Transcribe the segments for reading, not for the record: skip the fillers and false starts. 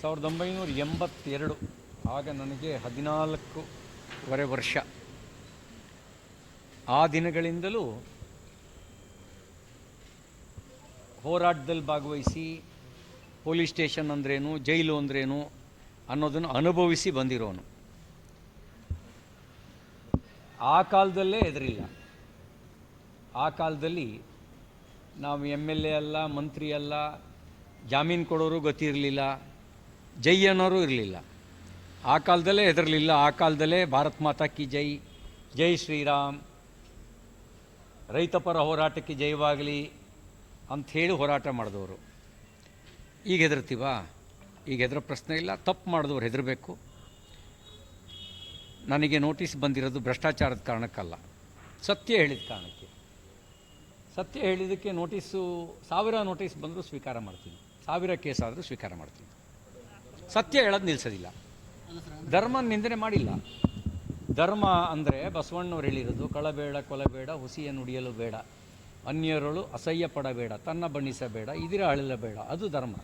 1982 ಆಗ ನನಗೆ 14.5 ವರ್ಷ. ಆ ದಿನಗಳಿಂದಲೂ ಹೋರಾಟದಲ್ಲಿ ಭಾಗವಹಿಸಿ ಪೊಲೀಸ್ ಸ್ಟೇಷನ್ ಅಂದ್ರೇನು, ಜೈಲು ಅಂದ್ರೇನು ಅನ್ನೋದನ್ನು ಅನುಭವಿಸಿ ಬಂದಿರೋನು. ಆ ಕಾಲದಲ್ಲೇ ಹೆದರಿಲ್ಲ. ಆ ಕಾಲದಲ್ಲಿ ನಾವು MLA ಅಲ್ಲ, ಮಂತ್ರಿ ಅಲ್ಲ, ಜಾಮೀನು ಕೊಡೋರು ಗೊತ್ತಿರಲಿಲ್ಲ, ಜೈ ಅನ್ನೋರು ಇರಲಿಲ್ಲ. ಆ ಕಾಲದಲ್ಲೇ ಹೆದರಲಿಲ್ಲ. ಆ ಕಾಲದಲ್ಲೇ ಭಾರತ್ ಮಾತಾ ಕಿ ಜೈ, ಜೈ ಶ್ರೀರಾಮ್, ರೈತಪರ ಹೋರಾಟಕ್ಕೆ ಜಯವಾಗಲಿ ಅಂಥೇಳಿ ಹೋರಾಟ ಮಾಡಿದವರು. ಈಗ ಹೆದರ್ತೀವಾ? ಈಗ ಹೆದರೋ ಪ್ರಶ್ನೆ ಇಲ್ಲ. ತಪ್ಪು ಮಾಡಿದವ್ರು ಹೆದರಬೇಕು. ನನಗೆ ನೋಟಿಸ್ ಬಂದಿರೋದು ಭ್ರಷ್ಟಾಚಾರದ ಕಾರಣಕ್ಕಲ್ಲ, ಸತ್ಯ ಹೇಳಿದ ಕಾರಣಕ್ಕೆ. ಸತ್ಯ ಹೇಳಿದ್ದಕ್ಕೆ ನೋಟಿಸು 1000 ನೋಟಿಸ್ ಬಂದರೂ ಸ್ವೀಕಾರ ಮಾಡ್ತೀನಿ, 1000 ಕೇಸ್ ಆದರೂ ಸ್ವೀಕಾರ ಮಾಡ್ತೀನಿ. ಸತ್ಯ ಹೇಳೋದು ನಿಲ್ಲಿಸೋದಿಲ್ಲ. ಧರ್ಮ ನಿಂದನೆ ಮಾಡಿಲ್ಲ. ಧರ್ಮ ಅಂದರೆ ಬಸವಣ್ಣವ್ರು ಹೇಳಿರೋದು, ಕಳಬೇಡ, ಕೊಲಬೇಡ, ಹುಸಿಯನ್ನು ನುಡಿಯಲು ಬೇಡ, ಅನ್ಯರಳು ಅಸಹ್ಯ ಪಡಬೇಡ, ತನ್ನ ಬಣ್ಣಿಸಬೇಡ, ಇದಿರ ಅಳಲಬೇಡ, ಅದು ಧರ್ಮ.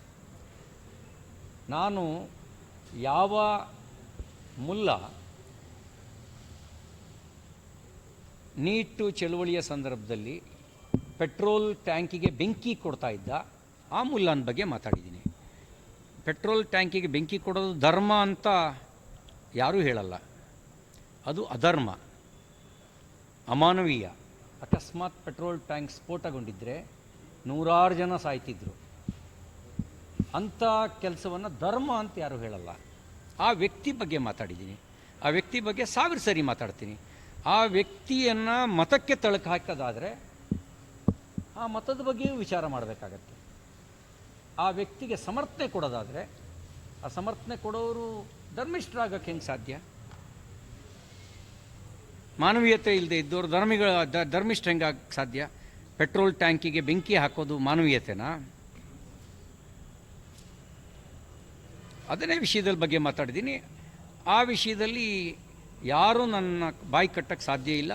ನಾನು ಯಾವ ಮುಲ್ಲ ನೀಟು ಚಳುವಳಿಯ ಸಂದರ್ಭದಲ್ಲಿ ಪೆಟ್ರೋಲ್ ಟ್ಯಾಂಕಿಗೆ ಬೆಂಕಿ ಕೊಡ್ತಾ ಇದ್ದ ಆ ಮುಲ್ಲನ ಬಗ್ಗೆ ಮಾತಾಡಿದ್ದೀನಿ. ಪೆಟ್ರೋಲ್ ಟ್ಯಾಂಕಿಗೆ ಬೆಂಕಿ ಕೊಡೋದು ಧರ್ಮ ಅಂತ ಯಾರೂ ಹೇಳಲ್ಲ. ಅದು ಅಧರ್ಮ, ಅಮಾನವೀಯ. ಅಕಸ್ಮಾತ್ ಪೆಟ್ರೋಲ್ ಟ್ಯಾಂಕ್ ಸ್ಫೋಟಗೊಂಡಿದ್ದರೆ 100 ಜನ ಸಾಯ್ತಿದ್ರು. ಅಂಥ ಕೆಲಸವನ್ನು ಧರ್ಮ ಅಂತ ಯಾರೂ ಹೇಳಲ್ಲ. ಆ ವ್ಯಕ್ತಿ ಬಗ್ಗೆ ಮಾತಾಡಿದ್ದೀನಿ. ಆ ವ್ಯಕ್ತಿ ಬಗ್ಗೆ 1000 ಸರಿ ಮಾತಾಡ್ತೀನಿ. ಆ ವ್ಯಕ್ತಿಯನ್ನು ಮತಕ್ಕೆ ತಳಕು ಹಾಕೋದಾದರೆ ಆ ಮತದ ಬಗ್ಗೆಯೂ ವಿಚಾರ ಮಾಡಬೇಕಾಗತ್ತೆ. ಆ ವ್ಯಕ್ತಿಗೆ ಸಮರ್ಥನೆ ಕೊಡೋದಾದರೆ ಆ ಸಮರ್ಥನೆ ಕೊಡೋರು ಧರ್ಮಿಷ್ಠರಾಗಕ್ಕೆ ಹೆಂಗೆ ಸಾಧ್ಯ? ಮಾನವೀಯತೆ ಇಲ್ಲದೆ ಇದ್ದವರು ಧರ್ಮಿಷ್ಠ ಹೆಂಗಾಗಕ್ಕೆ ಸಾಧ್ಯ? ಪೆಟ್ರೋಲ್ ಟ್ಯಾಂಕಿಗೆ ಬೆಂಕಿ ಹಾಕೋದು ಮಾನವೀಯತೆನಾ? ಅದನ್ನೇ ವಿಷಯದ ಬಗ್ಗೆ ಮಾತಾಡಿದ್ದೀನಿ. ಆ ವಿಷಯದಲ್ಲಿ ಯಾರೂ ನನ್ನ ಬಾಯಿ ಕಟ್ಟಕ್ಕೆ ಸಾಧ್ಯ ಇಲ್ಲ.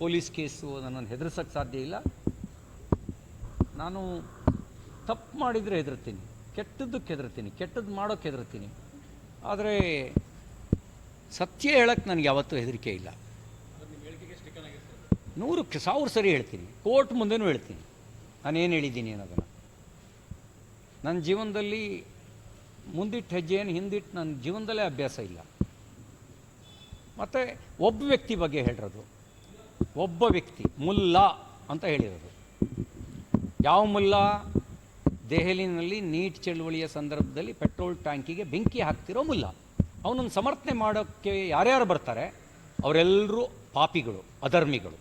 ಪೊಲೀಸ್ ಕೇಸು ನನ್ನನ್ನು ಹೆದರ್ಸೋಕ್ಕೆ ಸಾಧ್ಯ ಇಲ್ಲ. ನಾನು ತಪ್ಪು ಮಾಡಿದರೆ ಹೆದರ್ತೀನಿ, ಕೆಟ್ಟದ್ದಕ್ಕೆ ಹೆದರ್ತೀನಿ, ಕೆಟ್ಟದ್ದು ಮಾಡೋಕ್ಕೆ ಹೆದರ್ತೀನಿ. ಆದರೆ ಸತ್ಯ ಹೇಳಕ್ಕೆ ನನಗೆ ಯಾವತ್ತೂ ಹೆದರಿಕೆ ಇಲ್ಲ. 100,000 ಸರಿ ಹೇಳ್ತೀನಿ, ಕೋರ್ಟ್ ಮುಂದೆನೂ ಹೇಳ್ತೀನಿ ನಾನೇನು ಹೇಳಿದ್ದೀನಿ ಅನ್ನೋದನ್ನು. ನನ್ನ ಜೀವನದಲ್ಲಿ ಮುಂದಿಟ್ಟು ಹೆಜ್ಜೆಯನ್ನು ಹಿಂದಿಟ್ಟು ನನ್ನ ಜೀವನದಲ್ಲೇ ಅಭ್ಯಾಸ ಇಲ್ಲ. ಮತ್ತು ಒಬ್ಬ ವ್ಯಕ್ತಿ ಬಗ್ಗೆ ಹೇಳಿರೋದು, ಒಬ್ಬ ವ್ಯಕ್ತಿ ಮುಲ್ಲಾ ಅಂತ ಹೇಳಿರೋದು. ಯಾವ ಮುಲ್ಲಾ? ದೆಹಲಿನಲ್ಲಿ ನೀಟ್ ಚಳುವಳಿಯ ಸಂದರ್ಭದಲ್ಲಿ ಪೆಟ್ರೋಲ್ ಟ್ಯಾಂಕಿಗೆ ಬೆಂಕಿ ಹಾಕ್ತಿರೋ ಮುಲ್ಲಾ. ಅವನನ್ನು ಸಮರ್ಥನೆ ಮಾಡೋಕ್ಕೆ ಯಾರ್ಯಾರು ಬರ್ತಾರೆ ಅವರೆಲ್ಲರೂ ಪಾಪಿಗಳು, ಅಧರ್ಮಿಗಳು.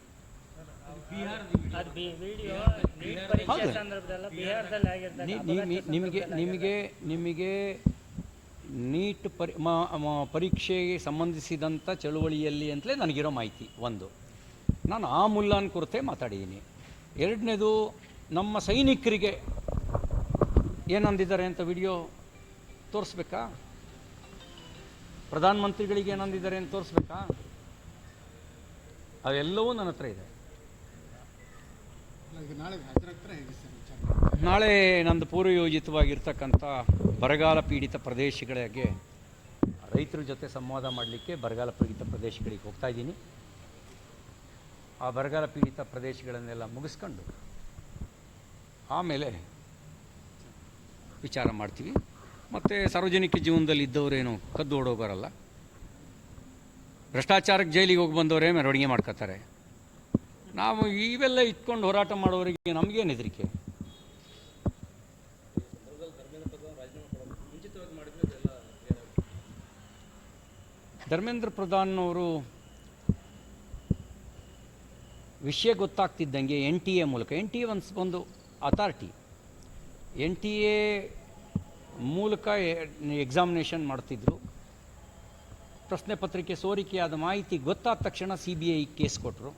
ನಿಮಗೆ ನೀಟ್ ಪರೀಕ್ಷೆಗೆ ಸಂಬಂಧಿಸಿದಂಥ ಚಳುವಳಿಯಲ್ಲಿ ಅಂತಲೇ ನನಗಿರೋ ಮಾಹಿತಿ ಒಂದು. ನಾನು ಆ ಮುಲ್ಲಾನ ಕುರಿತೇ ಮಾತಾಡಿದ್ದೀನಿ. ಎರಡನೇದು, ನಮ್ಮ ಸೈನಿಕರಿಗೆ ಏನಂದಿದ್ದಾರೆ ಅಂತ ವಿಡಿಯೋ ತೋರಿಸ್ಬೇಕಾ? ಪ್ರಧಾನಮಂತ್ರಿಗಳಿಗೆ ಏನಂದಿದ್ದಾರೆ ಅಂತ ತೋರಿಸ್ಬೇಕಾ? ಅವೆಲ್ಲವೂ ನನ್ನ ಹತ್ರ ಇದೆ. ನಾಳೆ ನಂದು ಪೂರ್ವಯೋಜಿತವಾಗಿರ್ತಕ್ಕಂಥ ಬರಗಾಲ ಪೀಡಿತ ಪ್ರದೇಶಗಳಿಗೆ ರೈತರ ಜೊತೆ ಸಂವಾದ ಮಾಡಲಿಕ್ಕೆ ಬರಗಾಲ ಪೀಡಿತ ಪ್ರದೇಶಗಳಿಗೆ ಹೋಗ್ತಾ ಇದ್ದೀನಿ. ಆ ಬರಗಾಲ ಪೀಡಿತ ಪ್ರದೇಶಗಳನ್ನೆಲ್ಲ ಮುಗಿಸ್ಕೊಂಡು ಆಮೇಲೆ ವಿಚಾರ ಮಾಡ್ತೀವಿ. ಮತ್ತು ಸಾರ್ವಜನಿಕ ಜೀವನದಲ್ಲಿ ಇದ್ದವರೇನು ಕದ್ದು ಓಡೋಗೋರಲ್ಲ. ಭ್ರಷ್ಟಾಚಾರಕ್ಕೆ ಜೈಲಿಗೆ ಹೋಗಿ ಬಂದವರೇ ಮೆರವಣಿಗೆ ಮಾಡ್ಕೋತಾರೆ. ನಾವು ಇವೆಲ್ಲ ಇಟ್ಕೊಂಡು ಹೋರಾಟ ಮಾಡೋರಿಗೆ ನಮಗೇನು ಹೆದರಿಕೆ? ಧರ್ಮೇಂದ್ರ ಪ್ರಧಾನ್ ಅವರು ವಿಷಯ ಗೊತ್ತಾಗ್ತಿದ್ದಂಗೆ NTA ಮೂಲಕ, NTA ಒಂದು ಅಥಾರಿಟಿ, NTA ಮೂಲಕ ಎಕ್ಸಾಮಿನೇಷನ್ ಮಾಡ್ತಿದ್ರು. ಪ್ರಶ್ನೆ ಪತ್ರಿಕೆ ಸೋರಿಕೆಯಾದ ಮಾಹಿತಿ ಗೊತ್ತಾದ ತಕ್ಷಣ CBI ಕೇಸ್ ಕೊಟ್ಟರು.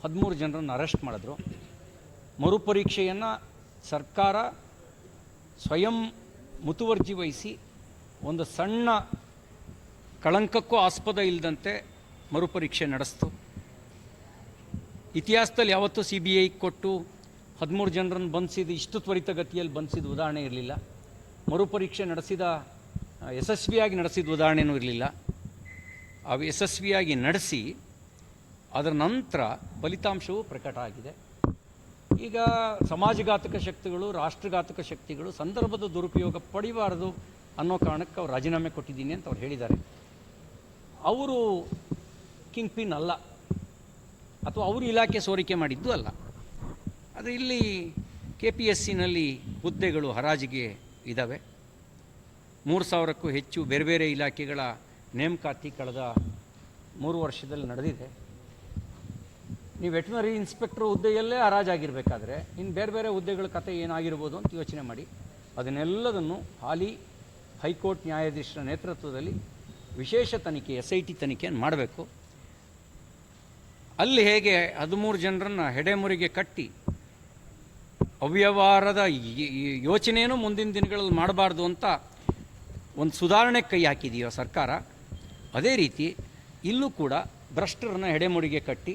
13 ಜನರನ್ನು ಅರೆಸ್ಟ್ ಮಾಡಿದ್ರು. ಮರುಪರೀಕ್ಷೆಯನ್ನು ಸರ್ಕಾರ ಸ್ವಯಂ ಮುತುವರ್ಜಿ ವಹಿಸಿ ಒಂದು ಸಣ್ಣ ಕಳಂಕಕ್ಕೂ ಆಸ್ಪದ ಇಲ್ಲದಂತೆ ಮರುಪರೀಕ್ಷೆ ನಡೆಸ್ತು. ಇತಿಹಾಸದಲ್ಲಿ ಯಾವತ್ತೂ CBI ಕೊಟ್ಟು 13 ಜನರನ್ನು ಬಂಧಿಸಿದ ಇಷ್ಟು ತ್ವರಿತಗತಿಯಲ್ಲಿ ಬಂಧಿಸಿದ ಉದಾಹರಣೆ ಇರಲಿಲ್ಲ. ಮರುಪರೀಕ್ಷೆ ನಡೆಸಿದ ಯಶಸ್ವಿಯಾಗಿ ನಡೆಸಿದ ಉದಾಹರಣೆಯೂ ಇರಲಿಲ್ಲ. ಅವು ಯಶಸ್ವಿಯಾಗಿ ನಡೆಸಿ ಅದರ ನಂತರ ಫಲಿತಾಂಶವೂ ಪ್ರಕಟ ಆಗಿದೆ. ಈಗ ಸಮಾಜಘಾತಕ ಶಕ್ತಿಗಳು, ರಾಷ್ಟ್ರಘಾತಕ ಶಕ್ತಿಗಳು ಸಂದರ್ಭದ ದುರುಪಯೋಗ ಪಡಿಬಾರದು ಅನ್ನೋ ಕಾರಣಕ್ಕೆ ಅವ್ರು ರಾಜೀನಾಮೆ ಕೊಟ್ಟಿದ್ದೀನಿ ಅಂತ ಅವ್ರು ಹೇಳಿದ್ದಾರೆ. ಅವರು ಕಿಂಗ್ ಪಿನ್ ಅಲ್ಲ, ಅಥವಾ ಅವರು ಇಲಾಖೆ ಸೋರಿಕೆ ಮಾಡಿದ್ದು ಅಲ್ಲ. ಅದು ಇಲ್ಲಿ KPSCನಲ್ಲಿ ಹುದ್ದೆಗಳು ಹರಾಜಿಗೆ ಇದ್ದಾವೆ. 3000ಕ್ಕೂ ಹೆಚ್ಚು ಬೇರೆ ಬೇರೆ ಇಲಾಖೆಗಳ ನೇಮಕಾತಿ ಕಳೆದ 3 ವರ್ಷದಲ್ಲಿ ನಡೆದಿದೆ. ನೀವು ವೆಟರ್ನರಿ ಇನ್ಸ್ಪೆಕ್ಟರ್ ಹುದ್ದೆಯಲ್ಲೇ ಹರಾಜಾಗಿರಬೇಕಾದ್ರೆ ಇನ್ನು ಬೇರೆ ಬೇರೆ ಹುದ್ದೆಗಳ ಕತೆ ಏನಾಗಿರ್ಬೋದು ಅಂತ ಯೋಚನೆ ಮಾಡಿ. ಅದನ್ನೆಲ್ಲದನ್ನು ಹಾಲಿ ಹೈಕೋರ್ಟ್ ನ್ಯಾಯಾಧೀಶರ ನೇತೃತ್ವದಲ್ಲಿ ವಿಶೇಷ ತನಿಖೆ SIT ತನಿಖೆಯನ್ನು ಮಾಡಬೇಕು. ಅಲ್ಲಿ ಹೇಗೆ 13 ಜನರನ್ನು ಹೆಡೆಮುರಿಗೆ ಕಟ್ಟಿ ಅವ್ಯವಹಾರದ ಯೋಚನೆಯೂ ಮುಂದಿನ ದಿನಗಳಲ್ಲಿ ಮಾಡಬಾರ್ದು ಅಂತ ಒಂದು ಸುಧಾರಣೆ ಕೈ ಹಾಕಿದೆಯೋ ಸರ್ಕಾರ, ಅದೇ ರೀತಿ ಇಲ್ಲೂ ಕೂಡ ಭ್ರಷ್ಟರನ್ನ ಹೆಡೆಮುರಿಗೆ ಕಟ್ಟಿ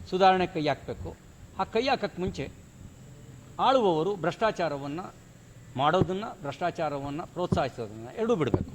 ಸುಧಾರಣೆ ಕೈ ಹಾಕಬೇಕು. ಆ ಕೈ ಹಾಕಕ್ಕೆ ಮುಂಚೆ ಆಳುವವರು ಭ್ರಷ್ಟಾಚಾರವನ್ನು ಮಾಡೋದನ್ನು, ಭ್ರಷ್ಟಾಚಾರವನ್ನು ಪ್ರೋತ್ಸಾಹಿಸೋದನ್ನು ಎರಡೂ ಬಿಡಬೇಕು.